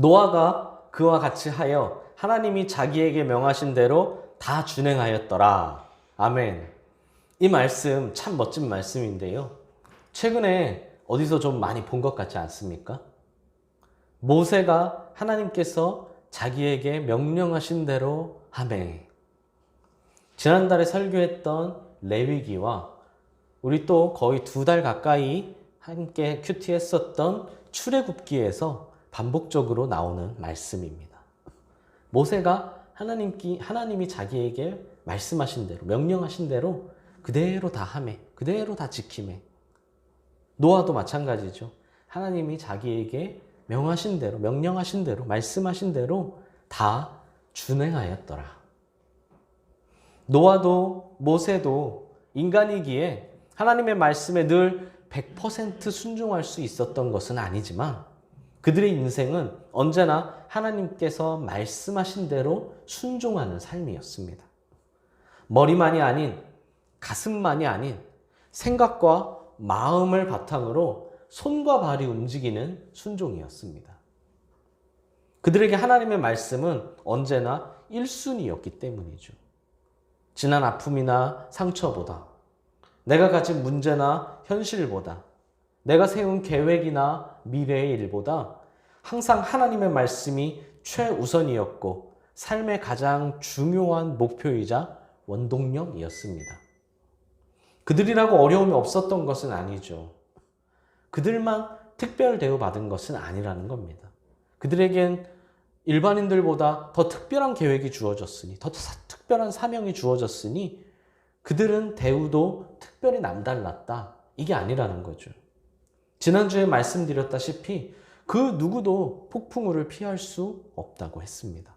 노아가 그와 같이 하여 하나님이 자기에게 명하신 대로 다 준행하였더라. 아멘. 이 말씀 참 멋진 말씀인데요. 최근에 어디서 좀 많이 본 것 같지 않습니까? 모세가 하나님께서 자기에게 명령하신 대로 하매. 지난달에 설교했던 레위기와 우리 또 거의 2달 가까이 함께 큐티했었던 출애굽기에서 반복적으로 나오는 말씀입니다. 모세가 하나님이 자기에게 말씀하신 대로, 명령하신 대로 그대로 다 하매, 그대로 다 지키매. 노아도 마찬가지죠. 하나님이 자기에게 명하신 대로, 명령하신 대로, 말씀하신 대로 다 준행하였더라. 노아도 모세도 인간이기에 하나님의 말씀에 늘 100% 순종할 수 있었던 것은 아니지만 그들의 인생은 언제나 하나님께서 말씀하신 대로 순종하는 삶이었습니다. 머리만이 아닌, 가슴만이 아닌 생각과 마음을 바탕으로 손과 발이 움직이는 순종이었습니다. 그들에게 하나님의 말씀은 언제나 1순위였기 때문이죠. 지난 아픔이나 상처보다, 내가 가진 문제나 현실보다, 내가 세운 계획이나 미래의 일보다 항상 하나님의 말씀이 최우선이었고 삶의 가장 중요한 목표이자 원동력이었습니다. 그들이라고 어려움이 없었던 것은 아니죠. 그들만 특별 대우받은 것은 아니라는 겁니다. 그들에겐 일반인들보다 더 특별한 계획이 주어졌으니, 더 특별한 사명이 주어졌으니 그들은 대우도 특별히 남달랐다. 이게 아니라는 거죠. 지난주에 말씀드렸다시피 그 누구도 폭풍우를 피할 수 없다고 했습니다.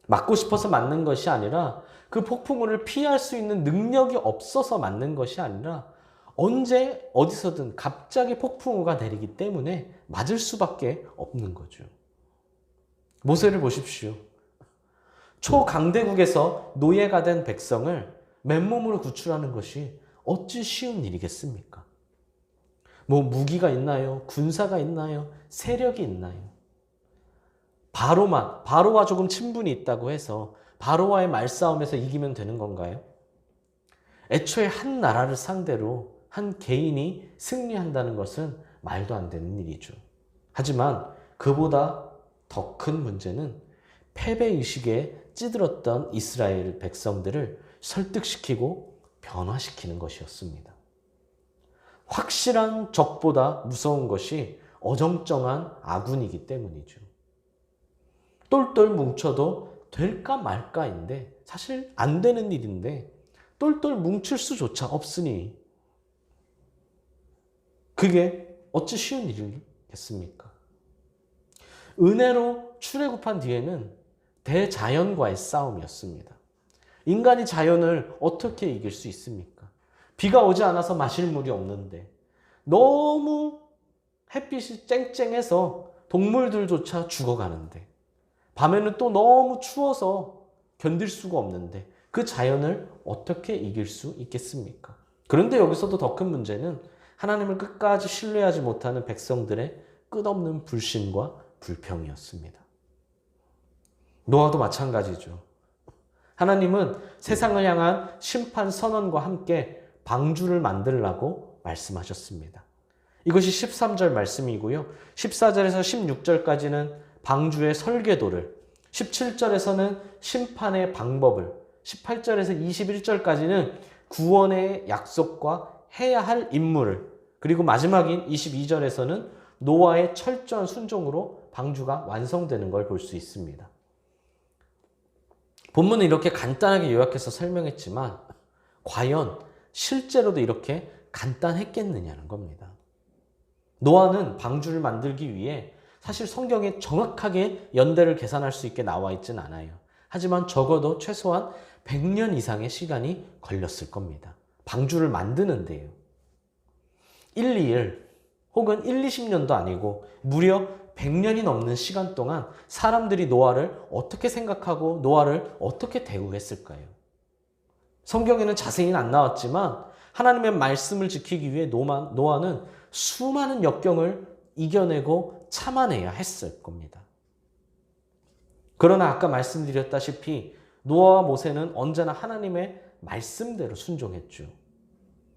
맞고 싶어서 맞는 것이 아니라 그 폭풍우를 피할 수 있는 능력이 없어서 맞는 것이 아니라 언제 어디서든 갑자기 폭풍우가 내리기 때문에 맞을 수밖에 없는 거죠. 모세를 보십시오. 초강대국에서 노예가 된 백성을 맨몸으로 구출하는 것이 어찌 쉬운 일이겠습니까? 뭐 무기가 있나요? 군사가 있나요? 세력이 있나요? 바로와 조금 친분이 있다고 해서 바로와의 말싸움에서 이기면 되는 건가요? 애초에 한 나라를 상대로 한 개인이 승리한다는 것은 말도 안 되는 일이죠. 하지만 그보다 더 큰 문제는 패배의식에 찌들었던 이스라엘 백성들을 설득시키고 변화시키는 것이었습니다. 확실한 적보다 무서운 것이 어정쩡한 아군이기 때문이죠. 똘똘 뭉쳐도 될까 말까인데 사실 안 되는 일인데 똘똘 뭉칠 수조차 없으니 그게 어찌 쉬운 일이겠습니까? 은혜로 출애굽한 뒤에는 대자연과의 싸움이었습니다. 인간이 자연을 어떻게 이길 수 있습니까? 비가 오지 않아서 마실 물이 없는데 너무 햇빛이 쨍쨍해서 동물들조차 죽어가는데 밤에는 또 너무 추워서 견딜 수가 없는데 그 자연을 어떻게 이길 수 있겠습니까? 그런데 여기서도 더 큰 문제는 하나님을 끝까지 신뢰하지 못하는 백성들의 끝없는 불신과 불평이었습니다. 노아도 마찬가지죠. 하나님은 세상을 향한 심판 선언과 함께 방주를 만들라고 말씀하셨습니다. 이것이 13절 말씀이고요. 14절에서 16절까지는 방주의 설계도를, 17절에서는 심판의 방법을, 18절에서 21절까지는 구원의 약속과 해야 할 임무를, 그리고 마지막인 22절에서는 노아의 철저한 순종으로 방주가 완성되는 걸 볼 수 있습니다. 본문은 이렇게 간단하게 요약해서 설명했지만 과연 실제로도 이렇게 간단했겠느냐는 겁니다. 노아는 방주를 만들기 위해 사실 성경에 정확하게 연대를 계산할 수 있게 나와 있진 않아요. 하지만 적어도 최소한 100년 이상의 시간이 걸렸을 겁니다. 방주를 만드는데요. 1, 2일 혹은 1, 20년도 아니고 무려 100년이 넘는 시간 동안 사람들이 노아를 어떻게 생각하고 노아를 어떻게 대우했을까요? 성경에는 자세히는 안 나왔지만 하나님의 말씀을 지키기 위해 노아는 수많은 역경을 이겨내고 참아내야 했을 겁니다. 그러나 아까 말씀드렸다시피 노아와 모세는 언제나 하나님의 말씀대로 순종했죠.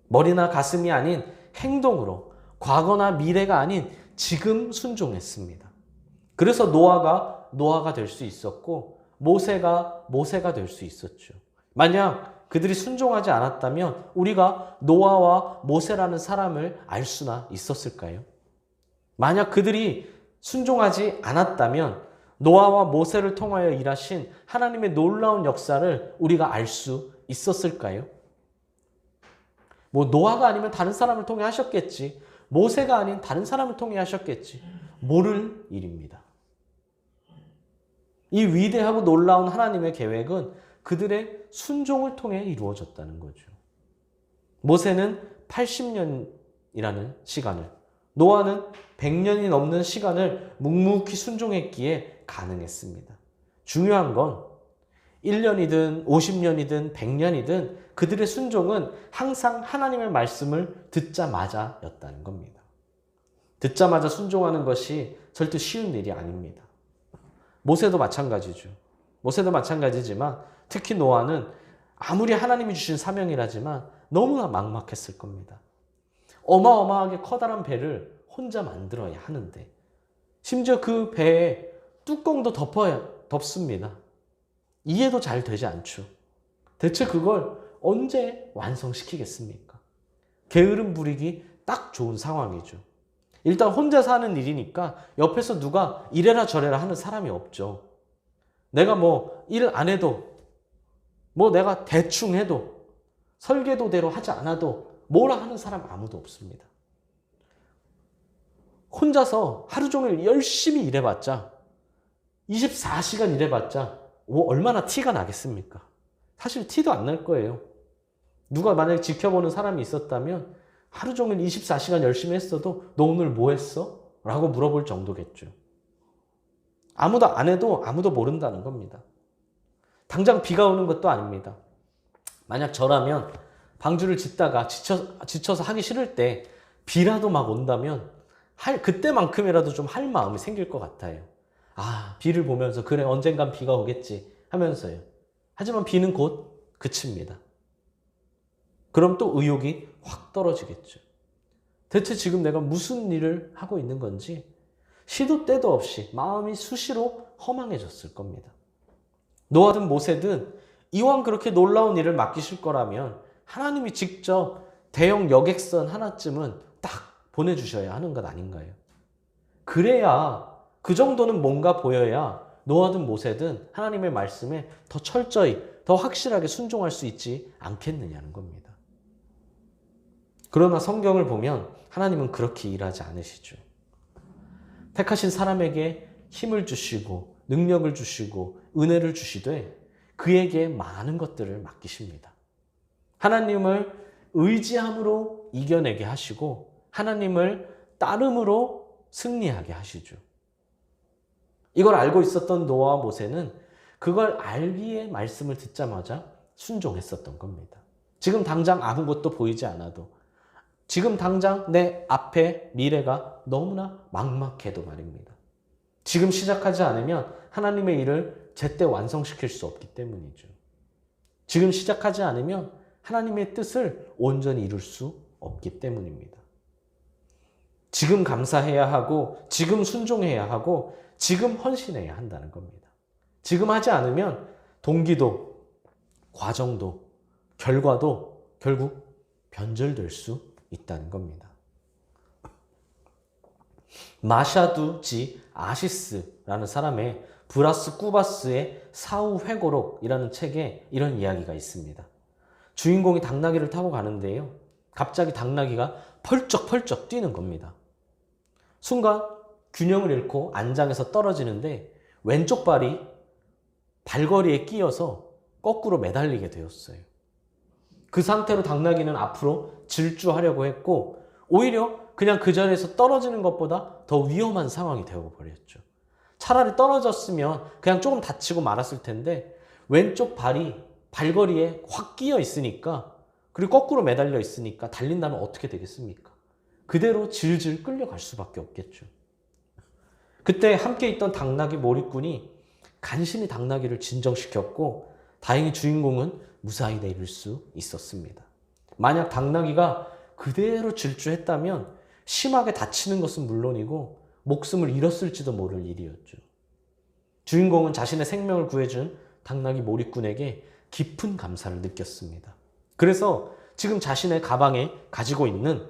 머리나 가슴이 아닌 행동으로, 과거나 미래가 아닌 지금 순종했습니다. 그래서 노아가 될 수 있었고 모세가 될 수 있었죠. 만약 그들이 순종하지 않았다면 우리가 노아와 모세라는 사람을 알 수나 있었을까요? 만약 그들이 순종하지 않았다면 노아와 모세를 통하여 일하신 하나님의 놀라운 역사를 우리가 알 수 있었을까요? 노아가 아니면 다른 사람을 통해 하셨겠지. 모세가 아닌 다른 사람을 통해 하셨겠지. 모를 일입니다. 이 위대하고 놀라운 하나님의 계획은 그들의 순종을 통해 이루어졌다는 거죠. 모세는 80년이라는 시간을, 노아는 100년이 넘는 시간을 묵묵히 순종했기에 가능했습니다. 중요한 건 1년이든 50년이든 100년이든 그들의 순종은 항상 하나님의 말씀을 듣자마자였다는 겁니다. 듣자마자 순종하는 것이 절대 쉬운 일이 아닙니다. 모세도 마찬가지죠. 모세도 마찬가지지만 특히 노아는 아무리 하나님이 주신 사명이라지만 너무나 막막했을 겁니다. 어마어마하게 커다란 배를 혼자 만들어야 하는데 심지어 그 배에 뚜껑도 덮습니다. 이해도 잘 되지 않죠. 대체 그걸 언제 완성시키겠습니까? 게으름 부리기 딱 좋은 상황이죠. 일단 혼자서 하는 일이니까 옆에서 누가 이래라 저래라 하는 사람이 없죠. 내가 일 안 해도 내가 대충 해도 설계도대로 하지 않아도 뭐라 하는 사람 아무도 없습니다. 혼자서 하루 종일 열심히 일해봤자 24시간 일해봤자 얼마나 티가 나겠습니까? 사실 티도 안 날 거예요. 누가 만약에 지켜보는 사람이 있었다면 하루 종일 24시간 열심히 했어도 너 오늘 뭐 했어? 라고 물어볼 정도겠죠. 아무도 안 해도 아무도 모른다는 겁니다. 당장 비가 오는 것도 아닙니다. 만약 저라면 방주를 짓다가 지쳐서 하기 싫을 때 비라도 막 온다면 그때만큼이라도 좀 할 마음이 생길 것 같아요. 비를 보면서 그래 언젠간 비가 오겠지 하면서요. 하지만 비는 곧 그칩니다. 그럼 또 의욕이 확 떨어지겠죠. 대체 지금 내가 무슨 일을 하고 있는 건지 시도 때도 없이 마음이 수시로 허망해졌을 겁니다. 노아든 모세든 이왕 그렇게 놀라운 일을 맡기실 거라면 하나님이 직접 대형 여객선 하나쯤은 딱 보내주셔야 하는 것 아닌가요? 그래야 그 정도는 뭔가 보여야 노아든 모세든 하나님의 말씀에 더 철저히 더 확실하게 순종할 수 있지 않겠느냐는 겁니다. 그러나 성경을 보면 하나님은 그렇게 일하지 않으시죠. 택하신 사람에게 힘을 주시고 능력을 주시고 은혜를 주시되 그에게 많은 것들을 맡기십니다. 하나님을 의지함으로 이겨내게 하시고 하나님을 따름으로 승리하게 하시죠. 이걸 알고 있었던 노아와 모세는 그걸 알기에 말씀을 듣자마자 순종했었던 겁니다. 지금 당장 아무것도 보이지 않아도 지금 당장 내 앞에 미래가 너무나 막막해도 말입니다. 지금 시작하지 않으면 하나님의 일을 제때 완성시킬 수 없기 때문이죠. 지금 시작하지 않으면 하나님의 뜻을 온전히 이룰 수 없기 때문입니다. 지금 감사해야 하고 지금 순종해야 하고 지금 헌신해야 한다는 겁니다. 지금 하지 않으면 동기도 과정도 결과도 결국 변절될 수 있다는 겁니다. 마샤두 지 아시스라는 사람의 브라스 쿠바스의 사후 회고록이라는 책에 이런 이야기가 있습니다. 주인공이 당나귀를 타고 가는데요. 갑자기 당나귀가 펄쩍펄쩍 뛰는 겁니다. 순간 균형을 잃고 안장에서 떨어지는데 왼쪽 발이 발걸이에 끼어서 거꾸로 매달리게 되었어요. 그 상태로 당나귀는 앞으로 질주하려고 했고 오히려 그냥 그 자리에서 떨어지는 것보다 더 위험한 상황이 되어버렸죠. 차라리 떨어졌으면 그냥 조금 다치고 말았을 텐데 왼쪽 발이 발걸이에 확 끼어 있으니까 그리고 거꾸로 매달려 있으니까 달린다면 어떻게 되겠습니까? 그대로 질질 끌려갈 수밖에 없겠죠. 그때 함께 있던 당나귀 몰입꾼이 간신히 당나귀를 진정시켰고 다행히 주인공은 무사히 내릴 수 있었습니다. 만약 당나귀가 그대로 질주했다면 심하게 다치는 것은 물론이고 목숨을 잃었을지도 모를 일이었죠. 주인공은 자신의 생명을 구해준 당나귀 몰입꾼에게 깊은 감사를 느꼈습니다. 그래서 지금 자신의 가방에 가지고 있는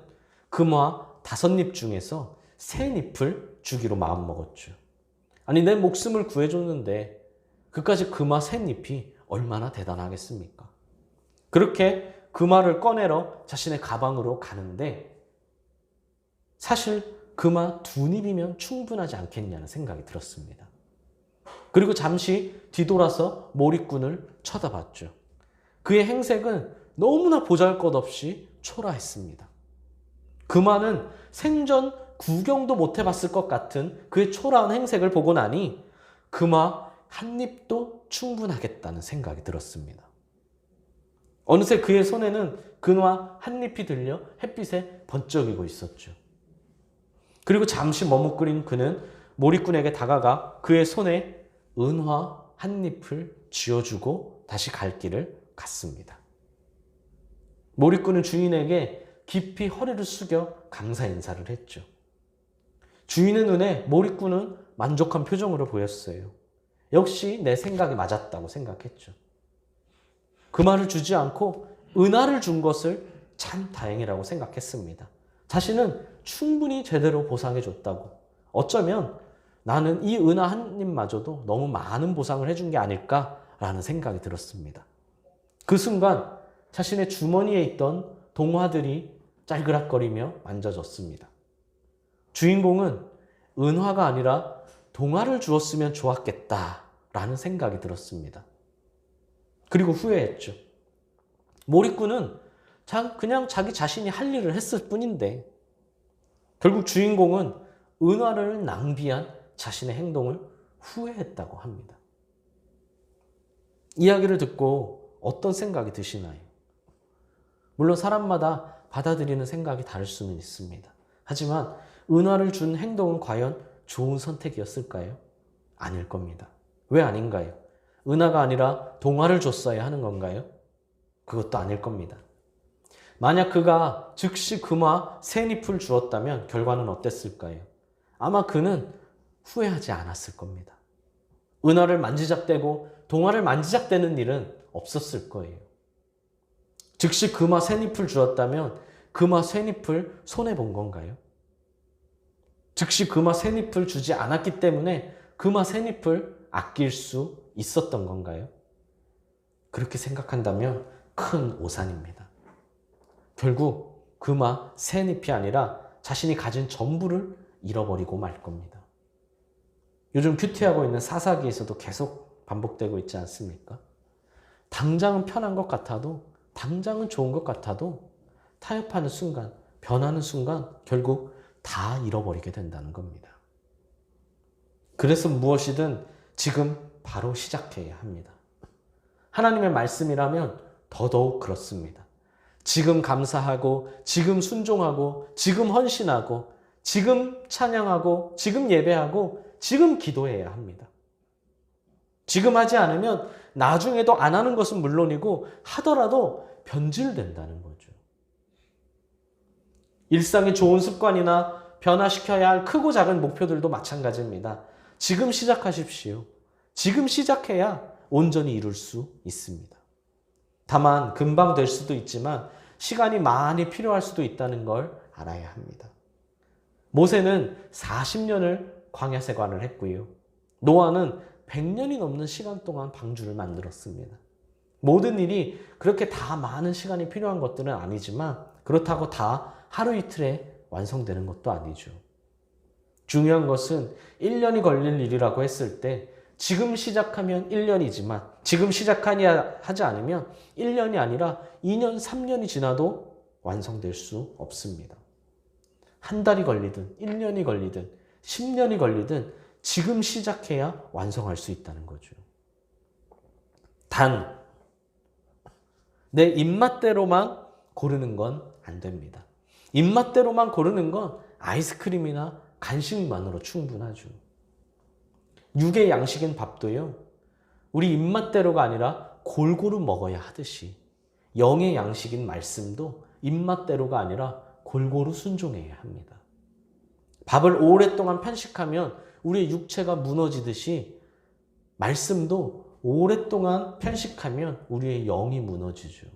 금화 5잎 중에서 3잎을 주기로 마음먹었죠. 아니, 내 목숨을 구해줬는데 그까지 금화 3잎이 얼마나 대단하겠습니까? 그렇게 금화를 꺼내러 자신의 가방으로 가는데 사실 금화 2잎이면 충분하지 않겠냐는 생각이 들었습니다. 그리고 잠시 뒤돌아서 몰입꾼을 쳐다봤죠. 그의 행색은 너무나 보잘것없이 초라했습니다. 금화는 생전 구경도 못 해봤을 것 같은 그의 초라한 행색을 보고 나니 금화 한 입도 충분하겠다는 생각이 들었습니다. 어느새 그의 손에는 금화 한 잎이 들려 햇빛에 번쩍이고 있었죠. 그리고 잠시 머뭇거린 그는 몰입꾼에게 다가가 그의 손에 은화 한 잎을 쥐어주고 다시 갈 길을 갔습니다. 몰입꾼은 주인에게 깊이 허리를 숙여 감사 인사를 했죠. 주인의 눈에 몰입꾼은 만족한 표정으로 보였어요. 역시 내 생각이 맞았다고 생각했죠. 금화를 주지 않고 은화를 준 것을 참 다행이라고 생각했습니다. 자신은 충분히 제대로 보상해줬다고. 어쩌면 나는 이 은화 한 입마저도 너무 많은 보상을 해준 게 아닐까라는 생각이 들었습니다. 그 순간 자신의 주머니에 있던 동화들이 짤그락거리며 만져졌습니다. 주인공은 은화가 아니라 동화를 주었으면 좋았겠다라는 생각이 들었습니다. 그리고 후회했죠. 몰입꾼은 그냥 자기 자신이 할 일을 했을 뿐인데 결국 주인공은 은화를 낭비한 자신의 행동을 후회했다고 합니다. 이야기를 듣고 어떤 생각이 드시나요? 물론 사람마다 받아들이는 생각이 다를 수는 있습니다. 하지만 은화를 준 행동은 과연 좋은 선택이었을까요? 아닐 겁니다. 왜 아닌가요? 은화가 아니라 동화를 줬어야 하는 건가요? 그것도 아닐 겁니다. 만약 그가 즉시 금화 3잎을 주었다면 결과는 어땠을까요? 아마 그는 후회하지 않았을 겁니다. 은화를 만지작대고 동화를 만지작대는 일은 없었을 거예요. 즉시 금화 3잎을 주었다면 금화 3잎을 손해본 건가요? 즉시 금화 3잎을 주지 않았기 때문에 금화 3잎을 아낄 수 있었던 건가요? 그렇게 생각한다면 큰 오산입니다. 결국 금화 3잎이 아니라 자신이 가진 전부를 잃어버리고 말 겁니다. 요즘 큐티하고 있는 사사기에서도 계속 반복되고 있지 않습니까? 당장은 편한 것 같아도, 당장은 좋은 것 같아도 타협하는 순간, 변하는 순간 결국 다 잃어버리게 된다는 겁니다. 그래서 무엇이든 지금 바로 시작해야 합니다. 하나님의 말씀이라면 더더욱 그렇습니다. 지금 감사하고, 지금 순종하고, 지금 헌신하고, 지금 찬양하고, 지금 예배하고, 지금 기도해야 합니다. 지금 하지 않으면 나중에도 안 하는 것은 물론이고 하더라도 변질된다는 거죠. 일상의 좋은 습관이나 변화시켜야 할 크고 작은 목표들도 마찬가지입니다. 지금 시작하십시오. 지금 시작해야 온전히 이룰 수 있습니다. 다만 금방 될 수도 있지만 시간이 많이 필요할 수도 있다는 걸 알아야 합니다. 모세는 40년을 광야 생활을 했고요. 노아는 100년이 넘는 시간 동안 방주를 만들었습니다. 모든 일이 그렇게 다 많은 시간이 필요한 것들은 아니지만 그렇다고 다 하루 이틀에 완성되는 것도 아니죠. 중요한 것은 1년이 걸릴 일이라고 했을 때 지금 시작하면 1년이지만 지금 시작하지 않으면 1년이 아니라 2년, 3년이 지나도 완성될 수 없습니다. 한 달이 걸리든 1년이 걸리든 10년이 걸리든 지금 시작해야 완성할 수 있다는 거죠. 단, 내 입맛대로만 고르는 건 안 됩니다. 입맛대로만 고르는 건 아이스크림이나 간식만으로 충분하죠. 육의 양식인 밥도요, 우리 입맛대로가 아니라 골고루 먹어야 하듯이 영의 양식인 말씀도 입맛대로가 아니라 골고루 순종해야 합니다. 밥을 오랫동안 편식하면 우리의 육체가 무너지듯이 말씀도 오랫동안 편식하면 우리의 영이 무너지죠.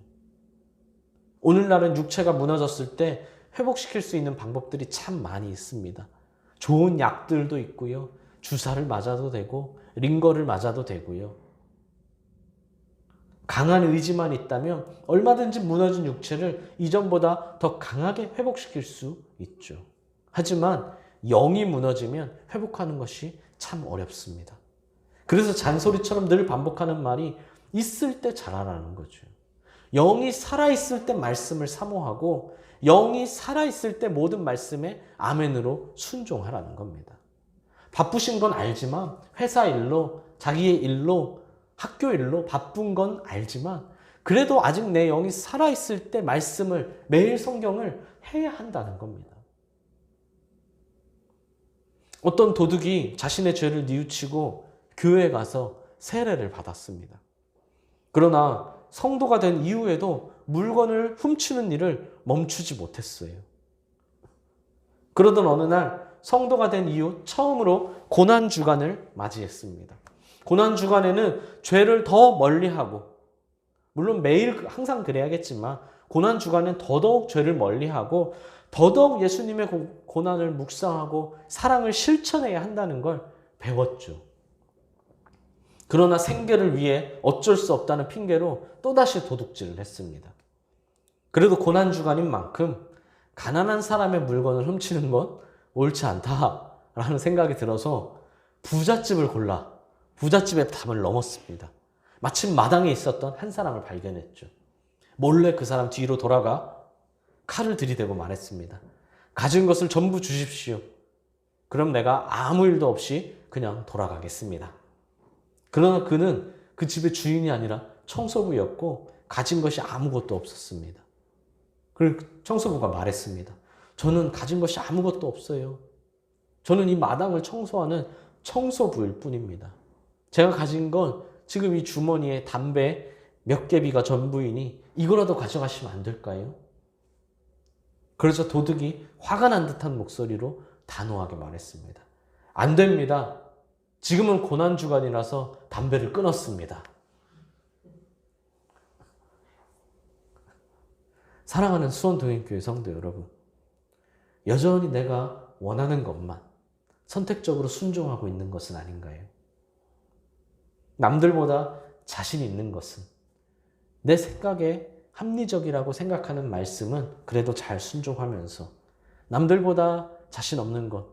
오늘날은 육체가 무너졌을 때 회복시킬 수 있는 방법들이 참 많이 있습니다. 좋은 약들도 있고요. 주사를 맞아도 되고 링거를 맞아도 되고요. 강한 의지만 있다면 얼마든지 무너진 육체를 이전보다 더 강하게 회복시킬 수 있죠. 하지만 영이 무너지면 회복하는 것이 참 어렵습니다. 그래서 잔소리처럼 늘 반복하는 말이 있을 때 잘하라는 거죠. 영이 살아있을 때 말씀을 사모하고 영이 살아있을 때 모든 말씀에 아멘으로 순종하라는 겁니다. 바쁘신 건 알지만 회사 일로, 자기의 일로, 학교 일로 바쁜 건 알지만 그래도 아직 내 영이 살아있을 때 말씀을, 매일 성경을 해야 한다는 겁니다. 어떤 도둑이 자신의 죄를 뉘우치고 교회에 가서 세례를 받았습니다. 그러나 성도가 된 이후에도 물건을 훔치는 일을 멈추지 못했어요. 그러던 어느 날 성도가 된 이후 처음으로 고난주간을 맞이했습니다. 고난주간에는 죄를 더 멀리하고, 물론 매일 항상 그래야겠지만 고난주간은 더더욱 죄를 멀리하고 더더욱 예수님의 고난을 묵상하고 사랑을 실천해야 한다는 걸 배웠죠. 그러나 생계를 위해 어쩔 수 없다는 핑계로 또다시 도둑질을 했습니다. 그래도 고난주간인 만큼 가난한 사람의 물건을 훔치는 건 옳지 않다라는 생각이 들어서 부잣집을 골라 부잣집의 담을 넘었습니다. 마침 마당에 있었던 한 사람을 발견했죠. 몰래 그 사람 뒤로 돌아가 칼을 들이대고 말했습니다. 가진 것을 전부 주십시오. 그럼 내가 아무 일도 없이 그냥 돌아가겠습니다. 그러나 그는 그 집의 주인이 아니라 청소부였고 가진 것이 아무것도 없었습니다. 그리고 청소부가 말했습니다. 저는 가진 것이 아무것도 없어요. 저는 이 마당을 청소하는 청소부일 뿐입니다. 제가 가진 건 지금 이 주머니에 담배 몇 개비가 전부이니 이거라도 가져가시면 안 될까요? 그래서 도둑이 화가 난 듯한 목소리로 단호하게 말했습니다. 안 됩니다. 지금은 고난주간이라서 담배를 끊었습니다. 사랑하는 수원동행교회 성도 여러분, 여전히 내가 원하는 것만 선택적으로 순종하고 있는 것은 아닌가요? 남들보다 자신 있는 것은, 내 생각에 합리적이라고 생각하는 말씀은 그래도 잘 순종하면서 남들보다 자신 없는 것,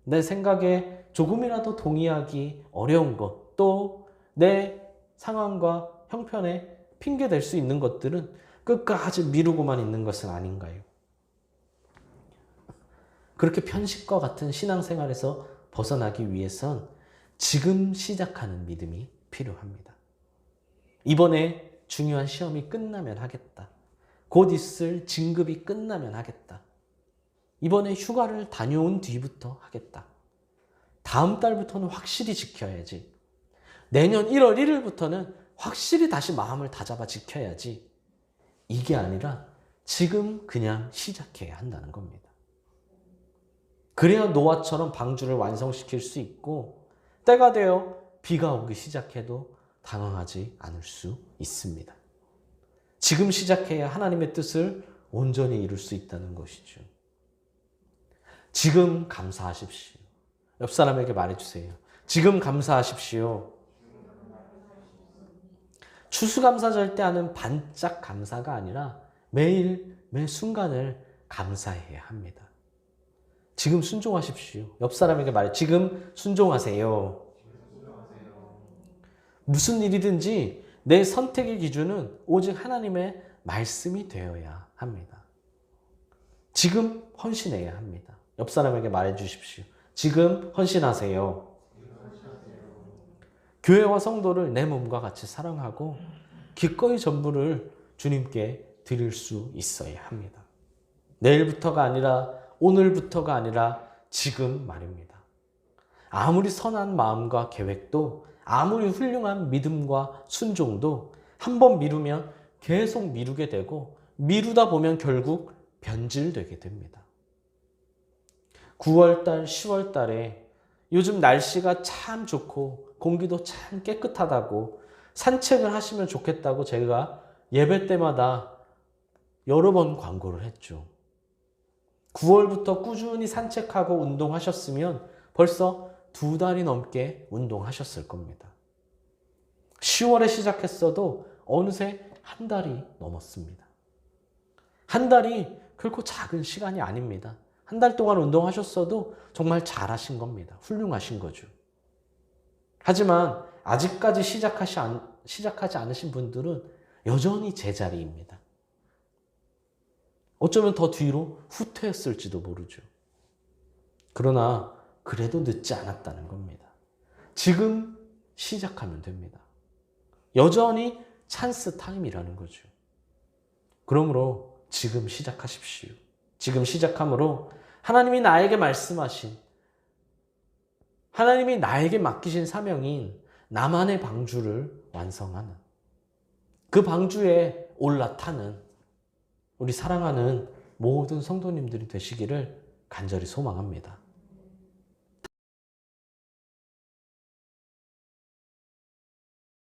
내 생각에 조금이라도 동의하기 어려운 것, 또 내 상황과 형편에 핑계 댈 수 있는 것들은 끝까지 미루고만 있는 것은 아닌가요? 그렇게 편식과 같은 신앙생활에서 벗어나기 위해선 지금 시작하는 믿음이 필요합니다. 이번에 중요한 시험이 끝나면 하겠다. 곧 있을 진급이 끝나면 하겠다. 이번에 휴가를 다녀온 뒤부터 하겠다. 다음 달부터는 확실히 지켜야지. 내년 1월 1일부터는 확실히 다시 마음을 다잡아 지켜야지. 이게 아니라 지금 그냥 시작해야 한다는 겁니다. 그래야 노아처럼 방주를 완성시킬 수 있고 때가 되어 비가 오기 시작해도 당황하지 않을 수 있습니다. 지금 시작해야 하나님의 뜻을 온전히 이룰 수 있다는 것이죠. 지금 감사하십시오. 옆 사람에게 말해주세요. 지금 감사하십시오. 추수감사절 때 하는 반짝 감사가 아니라 매일 매 순간을 감사해야 합니다. 지금 순종하십시오. 옆 사람에게 말해. 지금 순종하세요. 무슨 일이든지 내 선택의 기준은 오직 하나님의 말씀이 되어야 합니다. 지금 헌신해야 합니다. 옆 사람에게 말해 주십시오. 지금 헌신하세요. 교회와 성도를 내 몸과 같이 사랑하고 기꺼이 전부를 주님께 드릴 수 있어야 합니다. 내일부터가 아니라 오늘부터가 아니라 지금 말입니다. 아무리 선한 마음과 계획도, 아무리 훌륭한 믿음과 순종도 한 번 미루면 계속 미루게 되고, 미루다 보면 결국 변질되게 됩니다. 9월달, 10월달에 요즘 날씨가 참 좋고 공기도 참 깨끗하다고 산책을 하시면 좋겠다고 제가 예배 때마다 여러 번 광고를 했죠. 9월부터 꾸준히 산책하고 운동하셨으면 벌써 2달이 넘게 운동하셨을 겁니다. 10월에 시작했어도 어느새 1달이 넘었습니다. 1달이 결코 작은 시간이 아닙니다. 1달 동안 운동하셨어도 정말 잘하신 겁니다. 훌륭하신 거죠. 하지만 아직까지 시작하지 않으신 분들은 여전히 제자리입니다. 어쩌면 더 뒤로 후퇴했을지도 모르죠. 그러나 그래도 늦지 않았다는 겁니다. 지금 시작하면 됩니다. 여전히 찬스 타임이라는 거죠. 그러므로 지금 시작하십시오. 지금 시작함으로 하나님이 나에게 말씀하신, 하나님이 나에게 맡기신 사명인 나만의 방주를 완성하는, 그 방주에 올라타는 우리 사랑하는 모든 성도님들이 되시기를 간절히 소망합니다.